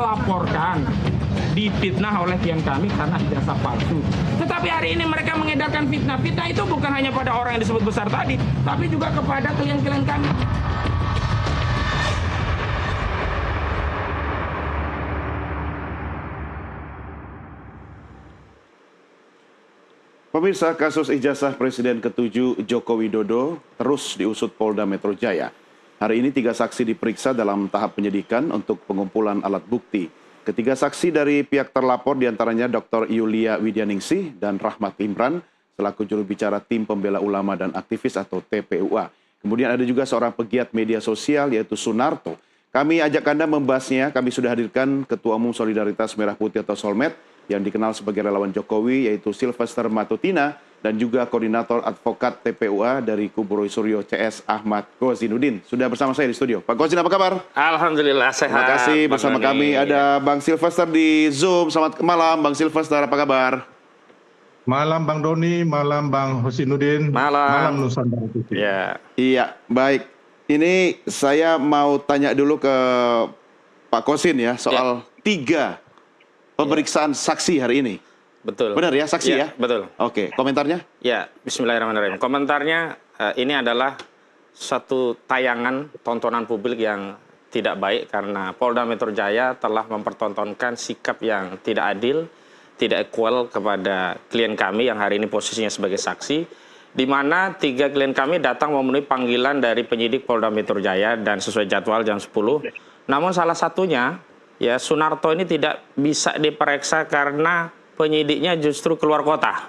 dilaporkan, difitnah oleh klien kami karena ijazah palsu. Tetapi hari ini mereka mengedarkan fitnah. Fitnah itu bukan hanya pada orang yang disebut besar tadi, tapi juga kepada klien-klien kami. Pemirsa, kasus ijazah Presiden ke-7 Joko Widodo terus diusut Polda Metro Jaya. Hari ini 3 saksi diperiksa dalam tahap penyidikan untuk pengumpulan alat bukti. Ketiga saksi dari pihak terlapor diantaranya Dr. Yulia Widyaningsih dan Rahmat Imran selaku juru bicara Tim Pembela Ulama dan Aktivis atau TPUA. Kemudian ada juga seorang pegiat media sosial yaitu Sunarto. Kami ajak Anda membahasnya. Kami sudah hadirkan Ketua Umum Solidaritas Merah Putih atau Solmed yang dikenal sebagai relawan Jokowi yaitu Sylvester Matutina dan juga Koordinator Advokat TPUA dari kubu Roy Suryo CS Ahmad Gozinuddin. Sudah bersama saya di studio. Pak Gozin, apa kabar? Alhamdulillah sehat. Terima kasih. Bersama kami ada Bang Sylvester di Zoom. Selamat malam Bang Sylvester, apa kabar? Malam Bang Doni, malam Bang Hosinuddin, malam Nusantara Putih. Ya. Iya, baik. Ini saya mau tanya dulu ke Pak Kosin ya soal 3 pemeriksaan saksi hari ini. Betul. Benar ya, saksi ya? Betul. Oke, komentarnya? Ya, bismillahirrahmanirrahim. Komentarnya, ini adalah satu tayangan tontonan publik yang tidak baik karena Polda Metro Jaya telah mempertontonkan sikap yang tidak adil, tidak equal kepada klien kami yang hari ini posisinya sebagai saksi, di mana 3 klien kami datang memenuhi panggilan dari penyidik Polda Metro Jaya dan sesuai jadwal jam 10. Namun salah satunya, ya Sunarto ini tidak bisa diperiksa karena penyidiknya justru keluar kota.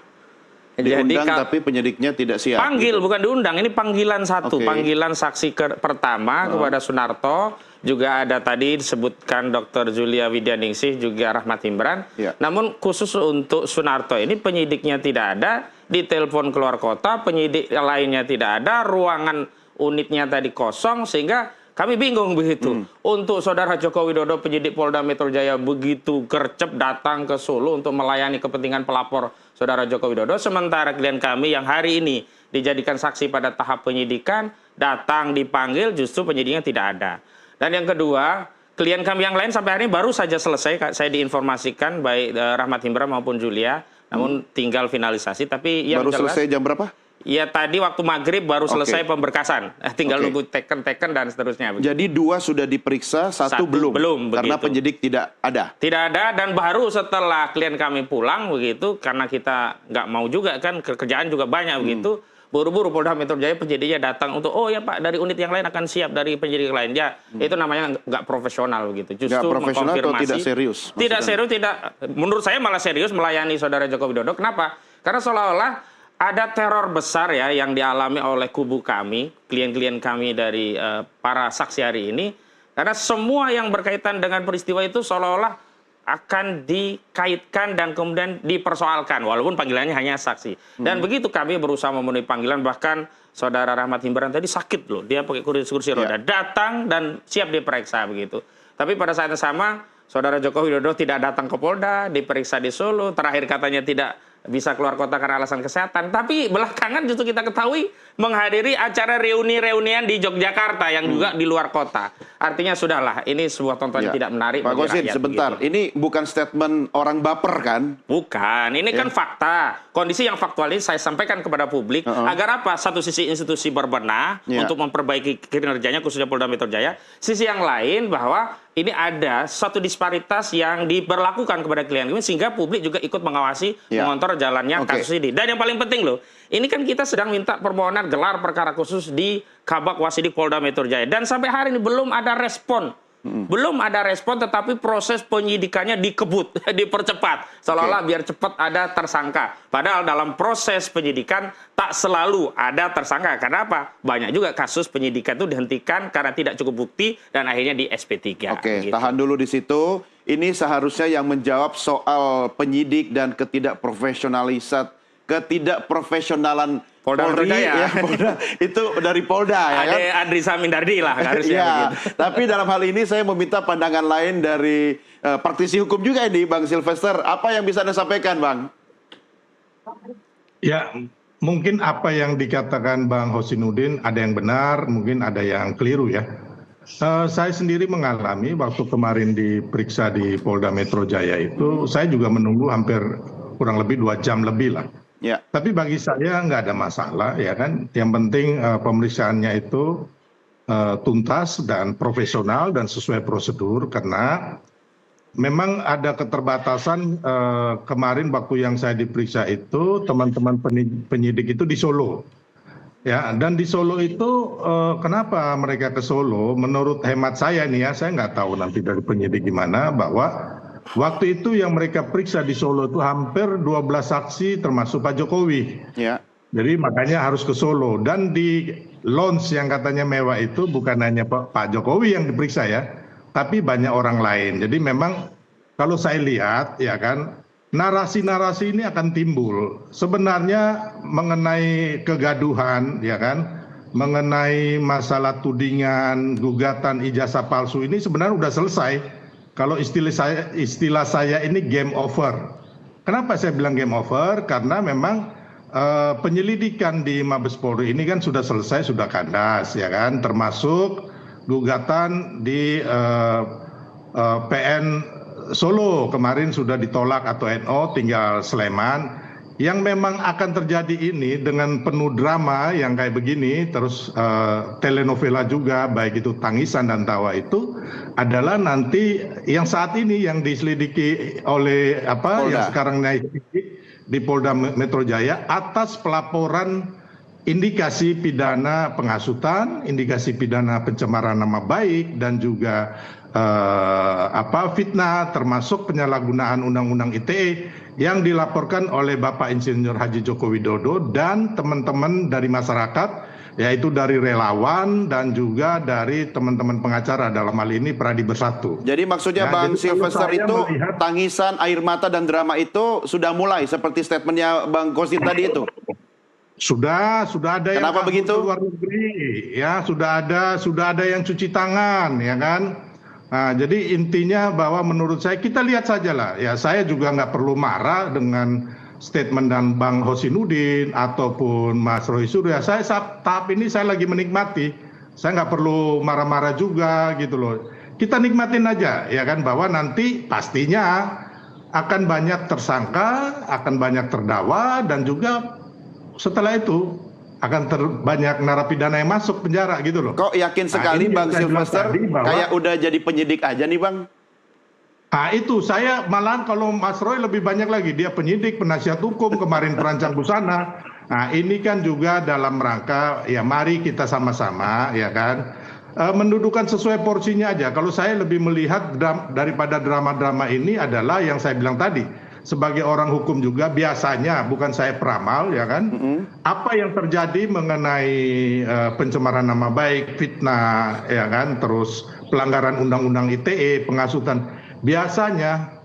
Diundang tapi penyidiknya tidak siap. Panggil, gitu. bukan diundang. Ini panggilan satu. Panggilan saksi pertama kepada Sunarto. Juga ada tadi disebutkan Dr. Yulia Widyaningsih, juga Rahmat Imran. Ya. Namun khusus untuk Sunarto ini penyidiknya tidak ada. Ditelepon keluar kota, penyidik lainnya tidak ada. Ruangan unitnya tadi kosong sehingga kami bingung begitu. Untuk Saudara Joko Widodo, penyidik Polda Metro Jaya begitu gercep datang ke Solo untuk melayani kepentingan pelapor Saudara Joko Widodo. Sementara klien kami yang hari ini dijadikan saksi pada tahap penyidikan, datang dipanggil justru penyidiknya tidak ada. Dan yang kedua, klien kami yang lain sampai hari ini baru saja selesai. Saya diinformasikan baik Rahmat Imran maupun Julia, namun tinggal finalisasi. Tapi yang baru jelas, selesai jam berapa? Ya tadi waktu maghrib baru selesai pemberkasan, tinggal nunggu teken-teken dan seterusnya. Begitu. Jadi 2 sudah diperiksa, 1 belum. Karena begitu. penyidik tidak ada. Tidak ada dan baru setelah klien kami pulang begitu, karena kita nggak mau juga kan kerjaan juga banyak begitu. Buru-buru Polda Metro Jaya penyidiknya datang untuk ya Pak dari unit yang lain akan siap dari penyidik lain ya. Itu namanya nggak profesional begitu. Justru nggak profesional atau mengkonfirmasi. tidak serius? Tidak serius, tidak. Menurut saya malah serius melayani Saudara Joko Widodo. Kenapa? Karena seolah-olah ada teror besar ya yang dialami oleh kubu kami, klien-klien kami dari para saksi hari ini. Karena semua yang berkaitan dengan peristiwa itu seolah-olah akan dikaitkan dan kemudian dipersoalkan. Walaupun panggilannya hanya saksi. Dan begitu kami berusaha memenuhi panggilan, bahkan Saudara Rahmat Imran tadi sakit loh. Dia pakai kursi roda. Datang dan siap diperiksa begitu. Tapi pada saat yang sama, Saudara Joko Widodo tidak datang ke Polda, diperiksa di Solo. Terakhir katanya tidak bisa keluar kota karena alasan kesehatan. Tapi belakangan justru kita ketahui menghadiri acara reuni-reunian di Yogyakarta yang juga di luar kota. Artinya sudahlah, ini sebuah tontonan yang tidak menarik. Pak bagi Gosin, rakyat, sebentar. begitu. Ini bukan statement orang baper kan? Bukan, ini kan fakta. Kondisi yang faktual ini saya sampaikan kepada publik. Agar apa? Satu sisi institusi berbenah untuk memperbaiki kinerjanya khususnya Polda Metro Jaya. Sisi yang lain bahwa ini ada satu disparitas yang diberlakukan kepada klien ini sehingga publik juga ikut mengawasi, mengontrol jalannya kasus ini. Dan yang paling penting loh, ini kan kita sedang minta permohonan gelar perkara khusus di Kabak Wasidik Polda Metro Jaya. Dan sampai hari ini belum ada respon. Belum ada respon, tetapi proses penyidikannya dikebut, dipercepat. Seolah-olah biar cepat ada tersangka. Padahal dalam proses penyidikan tak selalu ada tersangka. Karena apa? Banyak juga kasus penyidikan itu dihentikan karena tidak cukup bukti dan akhirnya di SP3. Oke, gitu. tahan dulu di situ. Ini seharusnya yang menjawab soal penyidik dan ketidakprofesionalan Polda Metro Jaya. Ya, Polda, itu dari Polda ya Ada kan? Andri Samindardi lah harusnya ya, begitu. tapi dalam hal ini saya meminta pandangan lain dari praktisi hukum juga ini, Bang Sylvester. Apa yang bisa Anda sampaikan, Bang? Ya, mungkin apa yang dikatakan Bang Hosinuddin ada yang benar, mungkin ada yang keliru ya. Saya sendiri mengalami waktu kemarin diperiksa di Polda Metro Jaya itu, saya juga menunggu hampir kurang lebih 2 jam lebih lah. Ya. Tapi bagi saya nggak ada masalah, ya kan. Yang penting pemeriksaannya itu tuntas dan profesional dan sesuai prosedur, karena memang ada keterbatasan kemarin waktu yang saya diperiksa itu, teman-teman penyidik itu di Solo. Ya, dan di Solo itu kenapa mereka ke Solo? Menurut hemat saya nih ya, saya nggak tahu nanti dari penyidik gimana, bahwa waktu itu yang mereka periksa di Solo itu hampir 12 saksi termasuk Pak Jokowi. Ya. Jadi makanya harus ke Solo. Dan di lounge yang katanya mewah itu bukan hanya Pak Jokowi yang diperiksa ya, tapi banyak orang lain. Jadi memang kalau saya lihat ya kan, narasi-narasi ini akan timbul. Sebenarnya mengenai kegaduhan, ya kan, mengenai masalah tudingan, gugatan ijazah palsu ini sebenarnya sudah selesai. Kalau istilah saya ini game over. Kenapa saya bilang game over? Karena memang penyelidikan di Mabes Polri ini kan sudah selesai, sudah kandas, ya kan, termasuk gugatan di PN Solo kemarin sudah ditolak atau NO, tinggal Sleman. Yang memang akan terjadi ini dengan penuh drama yang kayak begini, terus telenovela juga, baik itu tangisan dan tawa itu adalah nanti yang saat ini yang diselidiki oleh Polda. yang sekarang naik di Polda Metro Jaya atas pelaporan indikasi pidana penghasutan, indikasi pidana pencemaran nama baik, dan juga fitnah, termasuk penyalahgunaan Undang-Undang ITE yang dilaporkan oleh Bapak Insinyur Haji Joko Widodo dan teman-teman dari masyarakat, yaitu dari relawan dan juga dari teman-teman pengacara, dalam hal ini Pradi Bersatu. Jadi maksudnya Ya, Bang jadi kalau Silvester saya itu melihat- tangisan, air mata dan drama itu sudah mulai seperti statementnya Bang Kosim tadi itu. Sudah ada yang Kenapa kabur begitu? ke luar negeri, ya sudah ada yang cuci tangan, ya kan. Nah, jadi intinya bahwa menurut saya kita lihat saja lah, ya saya juga nggak perlu marah dengan statement dan Bang Hosinudin ataupun Mas Roy Surya. Saya tahap ini saya lagi menikmati, saya nggak perlu marah-marah juga gitu loh. Kita nikmatin aja, ya kan, bahwa nanti pastinya akan banyak tersangka, akan banyak terdakwa, dan juga setelah itu akan banyak narapidana yang masuk penjara gitu loh. Kok yakin sekali ini Bang yang saya bilang Silvester tadi bahwa- kayak udah jadi penyidik aja nih Bang? Nah itu saya malahan kalau Mas Roy lebih banyak lagi, dia penyidik, penasihat hukum, kemarin perancang busana. Nah ini kan juga dalam rangka ya mari kita sama-sama ya kan mendudukan sesuai porsinya aja. Kalau saya lebih melihat daripada drama-drama ini adalah yang saya bilang tadi, sebagai orang hukum juga biasanya, bukan saya peramal ya kan, apa yang terjadi mengenai pencemaran nama baik, fitnah ya kan, terus pelanggaran Undang-Undang ITE, penghasutan, biasanya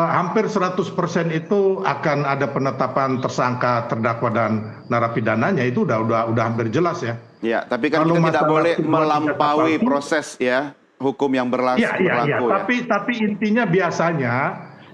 hampir 100% itu akan ada penetapan tersangka, terdakwa dan narapidananya, itu udah hampir jelas ya. Ya, tapi kan Kalau kita tidak masalah boleh tuduhan melampaui ijazah palsu, proses ya hukum yang berlaku. Ya. Tapi intinya biasanya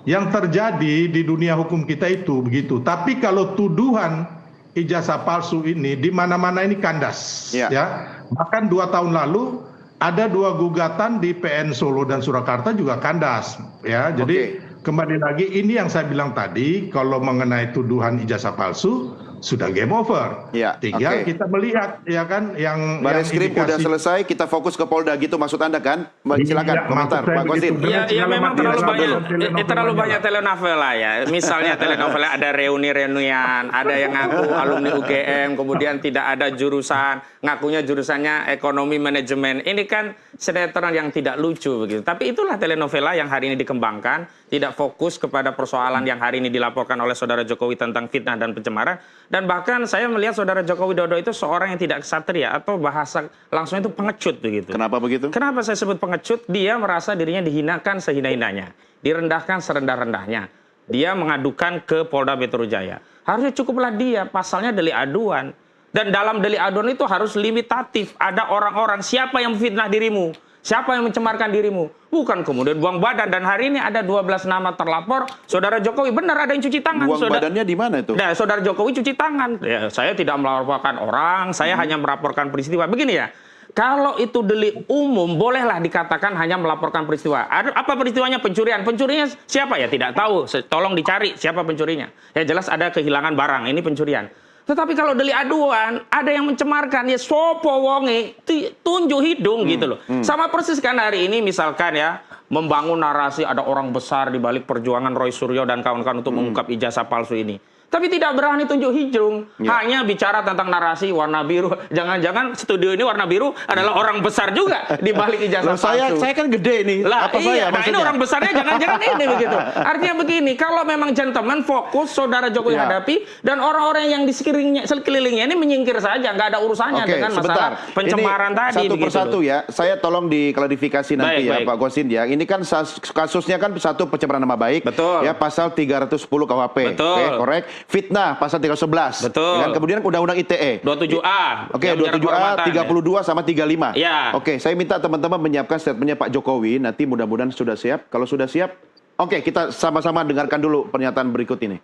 yang terjadi di dunia hukum kita itu begitu. Tapi kalau tuduhan ijazah palsu ini di mana-mana ini kandas, Ya. ya. Bahkan 2 tahun lalu ada 2 gugatan di PN Solo dan Surakarta juga kandas, ya. Jadi kembali lagi ini yang saya bilang tadi, kalau mengenai tuduhan ijazah palsu sudah game over. Ya, Tinggal oke. kita melihat ya kan yang Bareskrim udah indikasi- selesai, kita fokus ke Polda gitu maksud Anda kan? Silakan Iya, komentar maksud saya Pak Kosim. begitu. Ya memang terlalu Telenovela banyak, telenovela terlalu banyak. banyak telenovela ya. Misalnya telenovela ada reuni-reunian, ada yang ngaku alumni UGM, kemudian tidak ada jurusan, ngakunya jurusannya ekonomi manajemen. Ini kan sinetron yang tidak lucu begitu. Tapi itulah telenovela yang hari ini dikembangkan, tidak fokus kepada persoalan yang hari ini dilaporkan oleh Saudara Jokowi tentang fitnah dan pencemaran. Dan bahkan saya melihat Saudara Joko Widodo itu seorang yang tidak ksatria atau bahasa langsung itu pengecut begitu. Kenapa begitu? Kenapa saya sebut pengecut? Dia merasa dirinya dihinakan sehina-hinanya, direndahkan serendah-rendahnya. Dia mengadukan ke Polda Metro Jaya. Harusnya cukuplah dia, pasalnya delik aduan. Dan dalam delik aduan itu harus limitatif. Ada orang-orang, siapa yang memfitnah dirimu? Siapa yang mencemarkan dirimu? Bukan kemudian buang badan. Dan hari ini ada 12 nama terlapor. Saudara Jokowi benar ada yang cuci tangan. Buang badannya di mana itu? Nah, Saudara Jokowi cuci tangan. Ya, saya tidak melaporkan orang, saya hanya melaporkan peristiwa. Begini ya, kalau itu delik umum, bolehlah dikatakan hanya melaporkan peristiwa. Apa peristiwanya? Pencurian. Pencurinya siapa ya? Tidak tahu. Tolong dicari siapa pencurinya. Ya jelas ada kehilangan barang. Ini pencurian. Tetapi kalau delik aduan, ada yang mencemarkan, ya sopo wonge, tunjuk hidung gitu loh. Sama persis kan hari ini misalkan ya, membangun narasi ada orang besar di balik perjuangan Roy Suryo dan kawan-kawan untuk mengungkap ijazah palsu ini. Tapi tidak berani tunjuk hidung, hanya bicara tentang narasi warna biru. Jangan-jangan studio ini warna biru adalah orang besar juga di balik ijazah palsu. Saya kan gede nih. Lah, apa iya, saya nah ini orang besarnya jangan-jangan ini begitu. Artinya begini, kalau memang gentleman fokus saudara Jokowi hadapi dan orang-orang yang di sekelilingnya ini menyingkir saja, nggak ada urusannya dengan masalah pencemaran ini tadi. Satu persatu ya, saya tolong diklarifikasi nanti baik. Pak Gosin ya. Ini kan kasusnya kan satu pencemaran nama baik, betul. Ya pasal 310 KUHP, betul. Oke, korek. Fitnah pasal 311, betul. Dan kemudian Undang-Undang ITE 27A, oke, 27A, 32 sama 35. Ya. Oke, saya minta teman-teman menyiapkan statementnya Pak Jokowi. Nanti mudah-mudahan sudah siap. Kalau sudah siap, oke, kita sama-sama dengarkan dulu pernyataan berikut ini.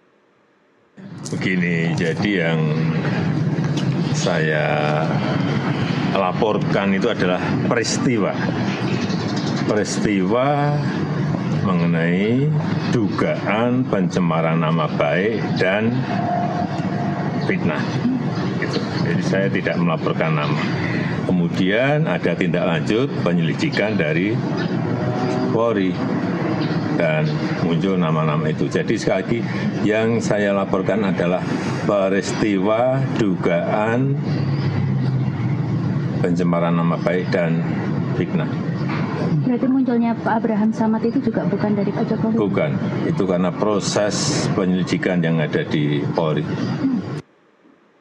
Begini, jadi yang saya laporkan itu adalah peristiwa mengenai dugaan pencemaran nama baik dan fitnah. Gitu. Jadi saya tidak melaporkan nama. Kemudian ada tindak lanjut penyelidikan dari Polri dan muncul nama-nama itu. Jadi sekali lagi yang saya laporkan adalah peristiwa dugaan pencemaran nama baik dan fitnah. Berarti munculnya Pak Abraham Samad itu juga bukan dari Pak Jokowi? Bukan, itu karena proses penyelidikan yang ada di Polri.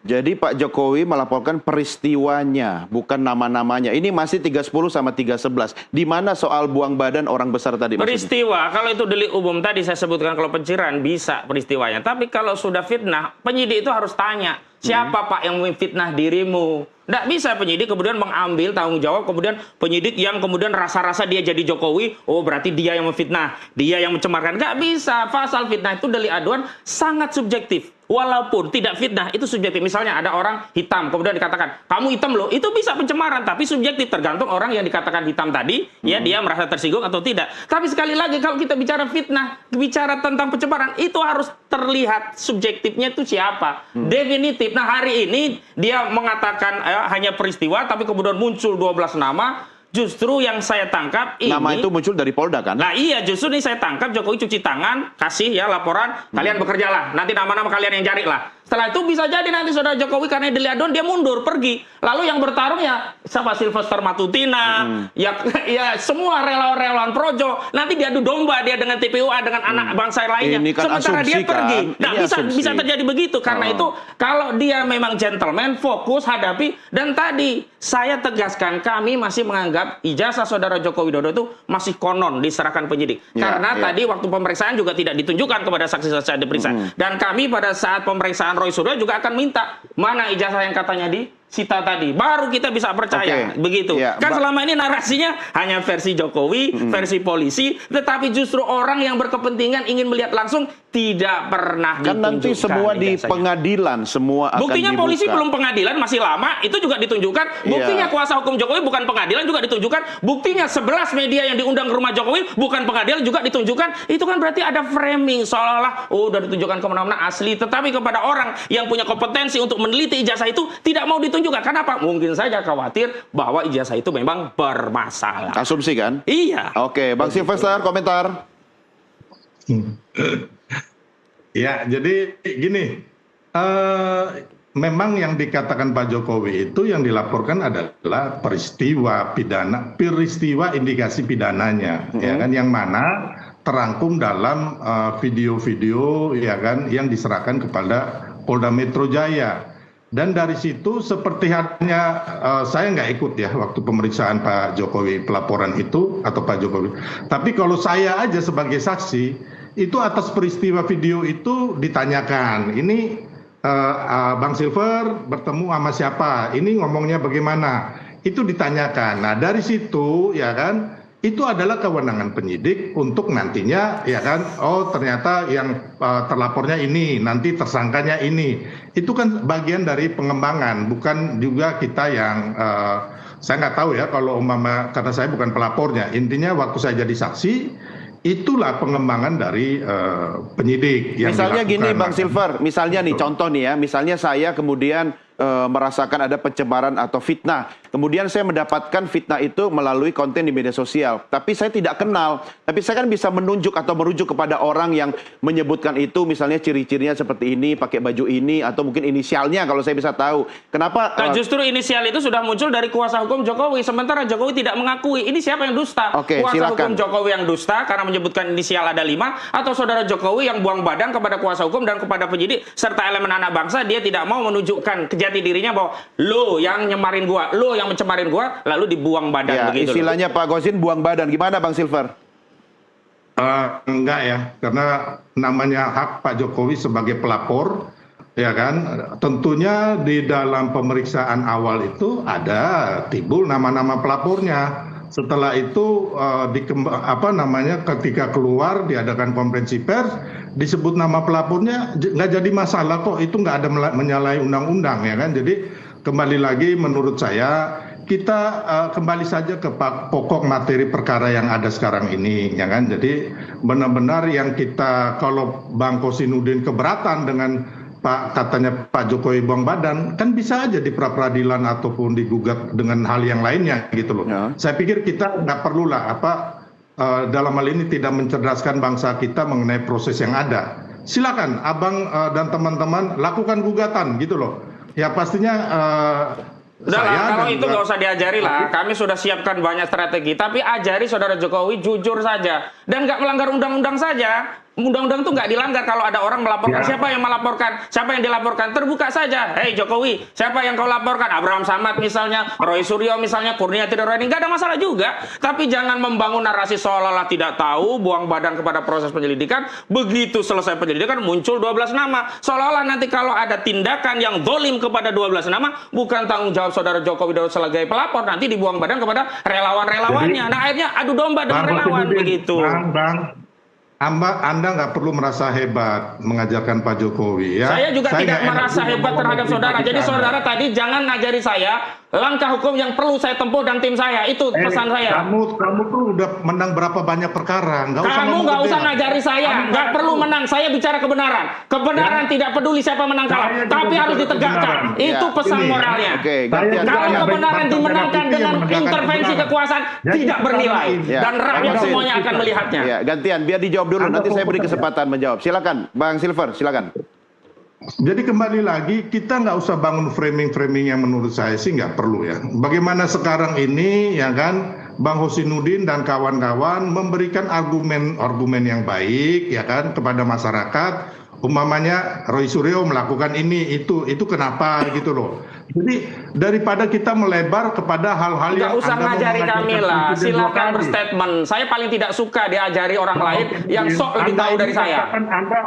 Jadi Pak Jokowi melaporkan peristiwanya, bukan nama-namanya. Ini masih 310 sama 311. Di mana soal buang badan orang besar tadi? Peristiwa, kalau itu delik umum tadi saya sebutkan, kalau pencurian bisa peristiwanya. Tapi kalau sudah fitnah, penyidik itu harus tanya, siapa Pak yang memfitnah dirimu? Nggak bisa penyidik kemudian mengambil tanggung jawab, kemudian penyidik yang kemudian rasa-rasa dia jadi Jokowi, oh berarti dia yang memfitnah, dia yang mencemarkan. Nggak bisa, pasal fitnah itu delik aduan sangat subjektif. Walaupun tidak fitnah, itu subjektif. Misalnya ada orang hitam, kemudian dikatakan, kamu hitam loh, itu bisa pencemaran, tapi subjektif. Tergantung orang yang dikatakan hitam tadi, ya dia merasa tersinggung atau tidak. Tapi sekali lagi, kalau kita bicara fitnah, bicara tentang pencemaran, itu harus terlihat subjektifnya itu siapa. Definitif. Nah hari ini, dia mengatakan hanya peristiwa, tapi kemudian muncul 12 nama. Justru yang saya tangkap ini... Nama itu muncul dari Polda kan? Nah iya, justru ini saya tangkap Jokowi cuci tangan, kasih ya laporan, kalian bekerjalah. Nanti nama-nama kalian yang cari lah. Setelah itu bisa jadi nanti saudara Jokowi karena delik aduan dia mundur, pergi. Lalu yang bertarung ya siapa? Sylvester Matutina, ya semua relawan-relawan Projo. Nanti diadu domba dia dengan TPUA, dengan anak bangsa lainnya. Ini kan sementara dia kan? pergi. Nah bisa Asumsi. terjadi begitu. Karena itu kalau dia memang gentleman, fokus hadapi. Dan tadi saya tegaskan kami masih menganggap ijazah saudara Joko Widodo itu masih konon diserahkan penyidik. Karena tadi waktu pemeriksaan juga tidak ditunjukkan kepada saksi-saksi yang diperiksa. Dan kami pada saat pemeriksaan Roy Suryo juga akan minta mana ijazah yang katanya disita tadi. Baru kita bisa percaya. Begitu. Kan selama ini narasinya hanya versi Jokowi, versi polisi, tetapi justru orang yang berkepentingan ingin melihat langsung tidak pernah kan ditunjukkan. Nanti semua di pengadilan, semua akan buktinya dibuka. Polisi belum pengadilan, masih lama, itu juga ditunjukkan. Buktinya kuasa hukum Jokowi bukan pengadilan juga ditunjukkan. Buktinya 11 media yang diundang ke rumah Jokowi bukan pengadilan juga ditunjukkan. Itu kan berarti ada framing seolah-olah udah ditunjukkan kemana-mana asli. Tetapi kepada orang yang punya kompetensi untuk meneliti ijazah itu tidak mau ditunjukkan. Kenapa? Mungkin saja khawatir bahwa ijazah itu memang bermasalah. Asumsi kan? Iya. Oke, Bang Sylvester, komentar. Ya, jadi gini, memang yang dikatakan Pak Jokowi itu yang dilaporkan adalah peristiwa pidana, peristiwa indikasi pidananya, ya kan, yang mana terangkum dalam video-video, ya kan, yang diserahkan kepada Polda Metro Jaya. Dan dari situ seperti halnya saya nggak ikut ya waktu pemeriksaan Pak Jokowi, pelaporan itu atau Pak Jokowi. Tapi kalau saya aja sebagai saksi, itu atas peristiwa video itu ditanyakan. Ini Bang Silver bertemu sama siapa? Ini ngomongnya bagaimana? Itu ditanyakan. Nah dari situ ya kan, itu adalah kewenangan penyidik untuk nantinya ya kan, oh ternyata yang terlapornya ini, nanti tersangkanya ini. Itu kan bagian dari pengembangan, bukan juga kita yang saya nggak tahu ya kalau umpama, karena saya bukan pelapornya. Intinya waktu saya jadi saksi, itulah pengembangan dari penyidik yang Misalnya gini dilakukan. Bang Silver, misalnya nih contoh nih ya, misalnya saya kemudian merasakan ada pencemaran atau fitnah. Kemudian saya mendapatkan fitnah itu melalui konten di media sosial. Tapi saya tidak kenal. Tapi saya kan bisa menunjuk atau merujuk kepada orang yang menyebutkan itu, misalnya ciri-cirinya seperti ini, pakai baju ini, atau mungkin inisialnya kalau saya bisa tahu. Kenapa? Nah, justru inisial itu sudah muncul dari kuasa hukum Jokowi. Sementara Jokowi tidak mengakui. Ini siapa yang dusta? Oke, kuasa silakan. hukum Jokowi yang dusta karena menyebutkan inisial ada 5, atau saudara Jokowi yang buang badan kepada kuasa hukum dan kepada penyidik serta elemen anak bangsa, dia tidak mau menunjukkan kejati dirinya bahwa lo yang nyemarin gua, lo yang mencemarin gua, lalu dibuang badan Ya, begitu. istilahnya Pak Gosin buang badan. Gimana Bang Silver? Enggak ya, karena namanya hak Pak Jokowi sebagai pelapor, ya kan. Tentunya di dalam pemeriksaan awal itu ada timbul nama-nama pelapornya. Setelah itu ketika keluar diadakan konferensi pers, disebut nama pelapornya, nggak jadi masalah kok. Itu nggak ada menyalahi undang-undang ya kan. Jadi kembali lagi menurut saya, kita kembali saja ke pokok materi perkara yang ada sekarang ini, ya kan. Jadi benar-benar yang kita, kalau Bang Kosinudin keberatan dengan katanya Pak Jokowi buang badan, kan bisa aja di pra-peradilan ataupun digugat dengan hal yang lainnya gitu loh. Ya. Saya pikir kita nggak perlulah dalam hal ini tidak mencerdaskan bangsa kita mengenai proses yang ada. Silakan Abang dan teman-teman lakukan gugatan gitu loh. Ya pastinya Udah lah, kalau itu nggak usah diajari lah. Kami sudah siapkan banyak strategi. Tapi ajari saudara Jokowi jujur saja. Dan nggak melanggar undang-undang saja. Undang-undang itu nggak dilanggar kalau ada orang melaporkan. Ya. Siapa yang melaporkan? Siapa yang dilaporkan? Terbuka saja. Hei Jokowi, siapa yang kau laporkan? Abraham Samad misalnya, Roy Suryo misalnya, Kurnia Tidurani. Nggak ada masalah juga. Tapi jangan membangun narasi seolah-olah tidak tahu, buang badan kepada proses penyelidikan. Begitu selesai penyelidikan, muncul 12 nama. Seolah-olah nanti kalau ada tindakan yang zolim kepada 12 nama, bukan tanggung jawab saudara Jokowi Dodo sebagai pelapor, nanti dibuang badan kepada relawan-relawannya. Nah akhirnya adu domba dengan relawan begitu. Anda nggak perlu merasa hebat mengajarkan Pak Jokowi ya. Saya juga tidak nggak enak merasa juga hebat terhadap ngomong saudara. Jadi Anda. saudara tadi jangan ngajari saya langkah hukum yang perlu saya tempuh dan tim saya. Itu pesan saya. Kamu tuh udah menang berapa banyak perkara? Kamu nggak usah ngajari saya. Nggak perlu menang. Saya bicara kebenaran. Kebenaran tidak peduli siapa menang kalah. Saya juga Tapi bicara harus ditegakkan. kebenaran. Itu Ya, pesan ini, moralnya. Oke, gantian. Kalau Saya kebenaran Bang dimenangkan Merah Putih dengan yang menegakkan intervensi kebenaran. kekuasaan, Jadi tidak bernilai. Ya. Dan rakyat Bang Gosin. semuanya akan melihatnya. Ya, gantian biar dijawab dulu. Anda Nanti saya beri fokus aja. kesempatan menjawab. Silakan, Bang Silver, silakan. Jadi kembali lagi, kita nggak usah bangun framing-framing yang menurut saya sih nggak perlu ya. Bagaimana sekarang ini ya kan, Bang Hosinudin dan kawan-kawan memberikan argumen yang baik ya kan kepada masyarakat. Umpamanya Roy Suryo melakukan ini itu kenapa gitu loh. Jadi daripada kita melebar kepada hal-hal yang Nggak usah Anda mau ngajari mengajarkan kami lah. presiden dua Silakan kali. berstatement. Saya paling tidak suka diajari orang lain yang sok lebih Anda tahu ini dari saya. katakan Anda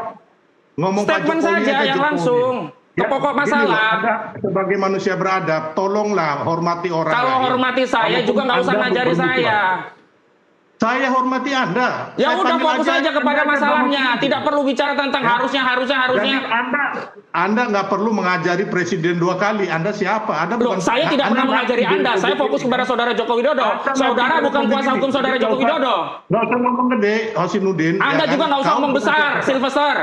ngomong Pak Statement Jokowi saja aja yang Jokowi. langsung. Ke pokok gini masalah. loh, Anda sebagai manusia beradab, tolonglah hormati orang Kalau lain. hormati saya Kalaupun juga nggak usah Anda ngajari berbuat. saya. Saya hormati Anda. Ya Saya udah panggil fokus aja kepada Anda masalahnya. Bang Hosinudin. Tidak perlu bicara tentang harusnya. Jadi Anda nggak perlu mengajari presiden 2 kali. Anda siapa? Anda Loh, bukan. saya tidak pernah Anda mengajari presiden Anda. Saya Republik fokus kepada saudara Joko Widodo. Anda Saudara nggak bukan usah kuasa hukum saudara nggak Joko usah- Widodo. Nggak usah ngomong gede, Hosinudin. Anda ya juga kan? nggak usah Kau ngomong bukan besar, siapa. Sylvester.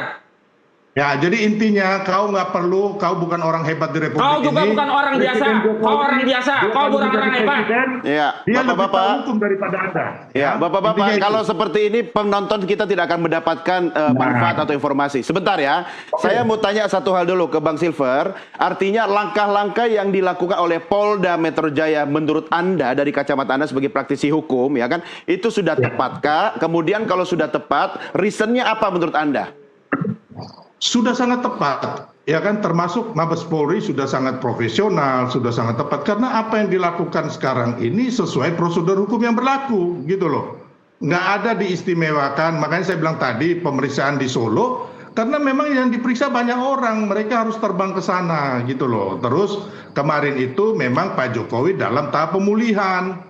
Ya, jadi intinya kau nggak perlu, kau bukan orang hebat di Republik Kau juga ini. bukan orang biasa. Presiden Jokowi, Kau orang biasa. dia Kau kalau bukan menjadi orang hebat. presiden, Ya, Dia lebih Bapak-bapak. tahu hukum daripada Anda. Ya, Bapak-bapak, Intinya itu. kalau seperti ini penonton kita tidak akan mendapatkan manfaat atau informasi. Sebentar ya, saya mau tanya satu hal dulu ke Bang Silver. Artinya langkah-langkah yang dilakukan oleh Polda Metro Jaya menurut Anda dari kacamata Anda sebagai praktisi hukum, ya kan, itu sudah tepatkah? Kemudian kalau sudah tepat, reasonnya apa menurut Anda? Sudah sangat tepat, ya kan, termasuk Mabes Polri sudah sangat profesional, sudah sangat tepat, karena apa yang dilakukan sekarang ini sesuai prosedur hukum yang berlaku, gitu loh. Nggak ada diistimewakan, makanya saya bilang tadi pemeriksaan di Solo, karena memang yang diperiksa banyak orang, mereka harus terbang ke sana, gitu loh. Terus kemarin itu memang Pak Jokowi dalam tahap pemulihan,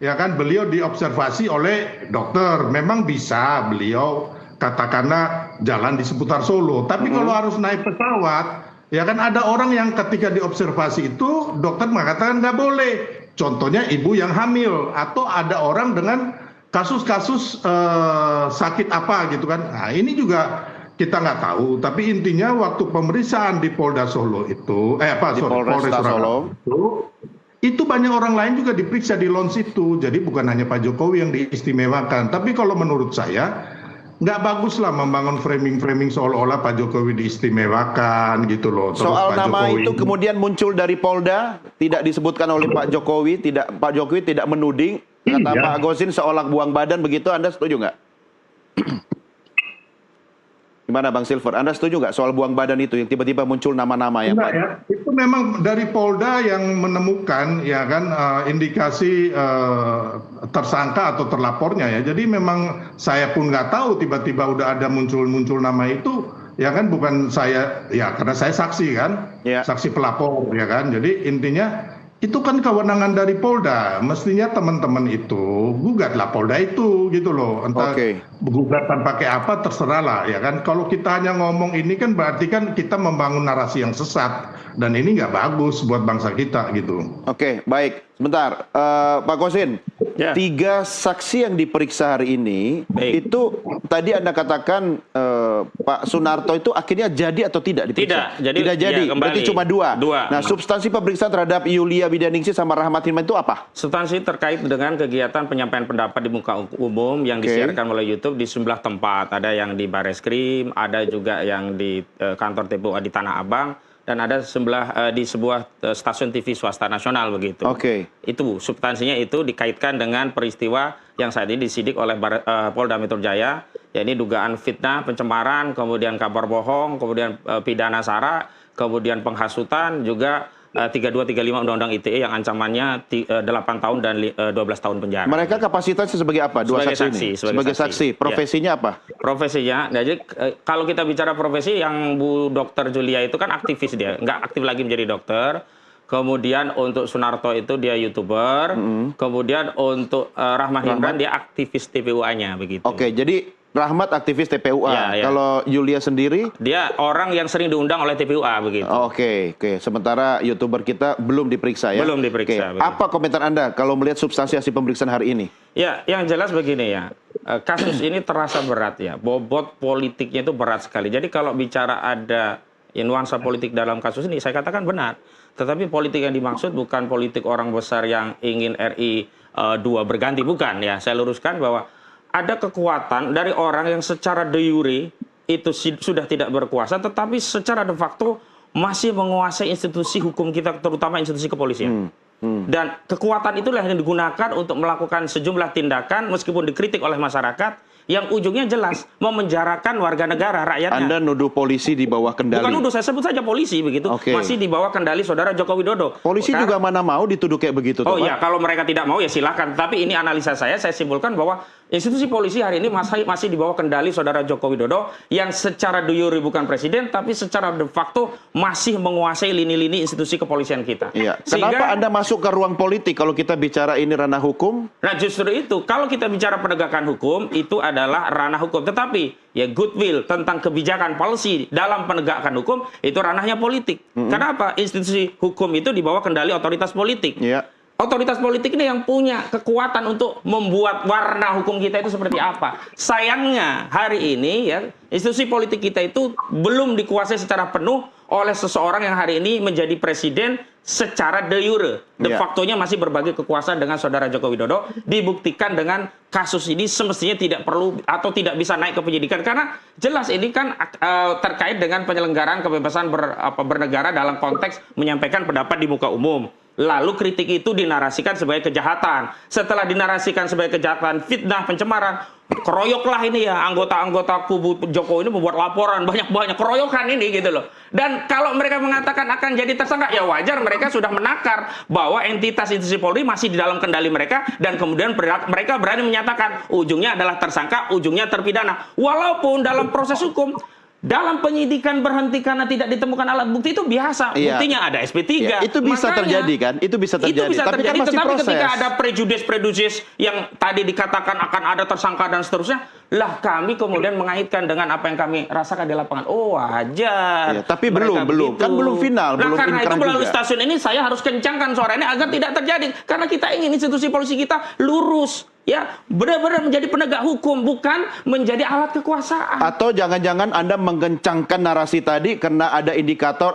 ya kan beliau diobservasi oleh dokter. Memang bisa beliau katakanlah jalan di seputar Solo. Tapi kalau harus naik pesawat, ya kan ada orang yang ketika diobservasi itu dokter mengatakan nggak boleh. Contohnya ibu yang hamil atau ada orang dengan kasus-kasus sakit apa gitu kan. Nah ini juga kita nggak tahu. Tapi intinya waktu pemeriksaan di Polda Solo itu, Polres Solo itu banyak orang lain juga diperiksa di lounge itu. Jadi bukan hanya Pak Jokowi yang diistimewakan. Tapi kalau menurut saya nggak bagus lah membangun framing-framing seolah-olah Pak Jokowi diistimewakan gitu loh. Terus Soal Pak nama Jokowi itu kemudian muncul dari Polda, tidak disebutkan oleh Pak Jokowi, Pak Jokowi tidak menuding, kata Iya. Pak Gosin seolah buang badan begitu, Anda setuju nggak? Gimana Bang Silver, Anda setuju nggak soal buang badan itu yang tiba-tiba muncul nama-nama yang enggak ya, itu memang dari Polda yang menemukan ya kan indikasi tersangka atau terlapornya ya. Jadi memang saya pun nggak tahu tiba-tiba udah ada muncul nama itu ya kan, bukan saya ya karena saya saksi kan, Ya. saksi pelapor ya kan. Jadi intinya itu kan kewenangan dari Polda. Mestinya teman-teman itu gugatlah Polda itu gitu loh. Entah Oke. gugatan pakai apa terserah lah ya kan. Kalau kita hanya ngomong ini kan berarti kan kita membangun narasi yang sesat dan ini nggak bagus buat bangsa kita gitu. Oke, baik. Sebentar, Pak Gosin, Ya. 3 saksi yang diperiksa hari ini, Baik. itu tadi Anda katakan Pak Sunarto itu akhirnya jadi atau tidak diperiksa? Tidak, jadi tidak jadi, ya, kembali. berarti cuma 2. Dua. Nah, substansi pemeriksaan terhadap Yulia Widianingsih sama Rahmat Hilman itu apa? Substansi terkait dengan kegiatan penyampaian pendapat di muka umum yang Oke. disiarkan melalui YouTube di sejumlah tempat. Ada yang di Bareskrim, ada juga yang di kantor TPUA di Tanah Abang, dan ada di sebuah stasiun TV swasta nasional begitu. Oke. Itu substansinya itu dikaitkan dengan peristiwa yang saat ini disidik oleh Polda Metro Jaya, yakni dugaan fitnah, pencemaran, kemudian kabar bohong, kemudian pidana sara, kemudian penghasutan, juga 3235 Undang-Undang ITE yang ancamannya 8 tahun dan 12 tahun penjara. Mereka kapasitasnya sebagai apa? Dua Sebagai saksi saksi, ini? sebagai Sebagai saksi. saksi. Profesinya apa? Profesinya, jadi kalau kita bicara profesi, yang Bu Dokter Julia itu kan aktivis dia, nggak aktif lagi menjadi dokter. Kemudian untuk Sunarto itu dia YouTuber. Kemudian untuk Rahmat Himran dia aktivis TPUA-nya begitu. Oke, jadi Rahmat aktivis TPUA. Ya, ya. Kalau Yulia sendiri? Dia orang yang sering diundang oleh TPUA begitu. Oke. Sementara YouTuber kita belum diperiksa ya? Belum diperiksa, Oke. betul. Apa komentar Anda kalau melihat substansi hasil pemeriksaan hari ini? Ya, yang jelas begini ya, kasus ini terasa berat ya, bobot politiknya itu berat sekali. Jadi kalau bicara ada nuansa politik dalam kasus ini, saya katakan benar. Tetapi politik yang dimaksud bukan politik orang besar yang ingin RI 2 berganti, bukan ya. Saya luruskan bahwa ada kekuatan dari orang yang secara de jure itu sudah tidak berkuasa, tetapi secara de facto masih menguasai institusi hukum kita, terutama institusi kepolisian. Dan kekuatan itulah yang digunakan untuk melakukan sejumlah tindakan meskipun dikritik oleh masyarakat yang ujungnya jelas memenjarakan warga negara, rakyatnya. Anda nuduh polisi di bawah kendali. Bukan nuduh, saya sebut saja polisi begitu. Oke. Masih di bawah kendali Saudara Joko Widodo. Polisi Karena- juga mana mau dituduh kayak begitu, Oh toh, iya, Pak? kalau mereka tidak mau ya silakan. Tapi ini analisa saya simpulkan bahwa institusi polisi hari ini masih di bawah kendali Saudara Joko Widodo yang secara de jure bukan presiden, tapi secara de facto masih menguasai lini-lini institusi kepolisian kita. Iya. Sehingga- Kenapa Anda masuk ke ruang politik kalau kita bicara ini ranah hukum? Nah justru itu, kalau kita bicara penegakan hukum, itu adalah ranah hukum. Tetapi ya goodwill tentang kebijakan policy dalam penegakan hukum, itu ranahnya politik. Kenapa? Institusi hukum itu di bawah kendali otoritas politik. Iya. Otoritas politik ini yang punya kekuatan untuk membuat warna hukum kita itu seperti apa. Sayangnya hari ini ya institusi politik kita itu belum dikuasai secara penuh oleh seseorang yang hari ini menjadi presiden secara de jure. De Iya. facto-nya masih berbagi kekuasaan dengan Saudara Joko Widodo. Dibuktikan dengan kasus ini semestinya tidak perlu atau tidak bisa naik ke penyidikan. Karena jelas ini kan terkait dengan penyelenggaraan kebebasan bernegara dalam konteks menyampaikan pendapat di muka umum. Lalu kritik itu dinarasikan sebagai kejahatan. Setelah dinarasikan sebagai kejahatan, fitnah, pencemaran, keroyoklah ini ya anggota-anggota kubu Jokowi ini membuat laporan banyak-banyak keroyokan ini gitu loh. Dan kalau mereka mengatakan akan jadi tersangka, ya wajar mereka sudah menakar bahwa entitas institusi Polri masih di dalam kendali mereka dan kemudian mereka berani menyatakan ujungnya adalah tersangka, ujungnya terpidana. Walaupun dalam proses hukum dalam penyidikan berhenti karena tidak ditemukan alat bukti itu biasa. Iya. Buktinya ada SP3. Ya, itu bisa terjadi kan? Itu bisa terjadi. Tapi kan masih tetapi proses. ketika ada prejudis yang tadi dikatakan akan ada tersangka dan seterusnya, lah kami kemudian mengaitkan dengan apa yang kami rasakan di lapangan. Oh, wajar. Ya, tapi Mereka belum. begitu. Kan belum final, Nah, belum karena itu inkrah melalui juga. stasiun ini saya harus kencangkan suara ini agar tidak terjadi. Karena kita ingin institusi polisi kita lurus. Ya, benar-benar menjadi penegak hukum, bukan menjadi alat kekuasaan. Atau jangan-jangan Anda menggencangkan narasi tadi karena ada indikator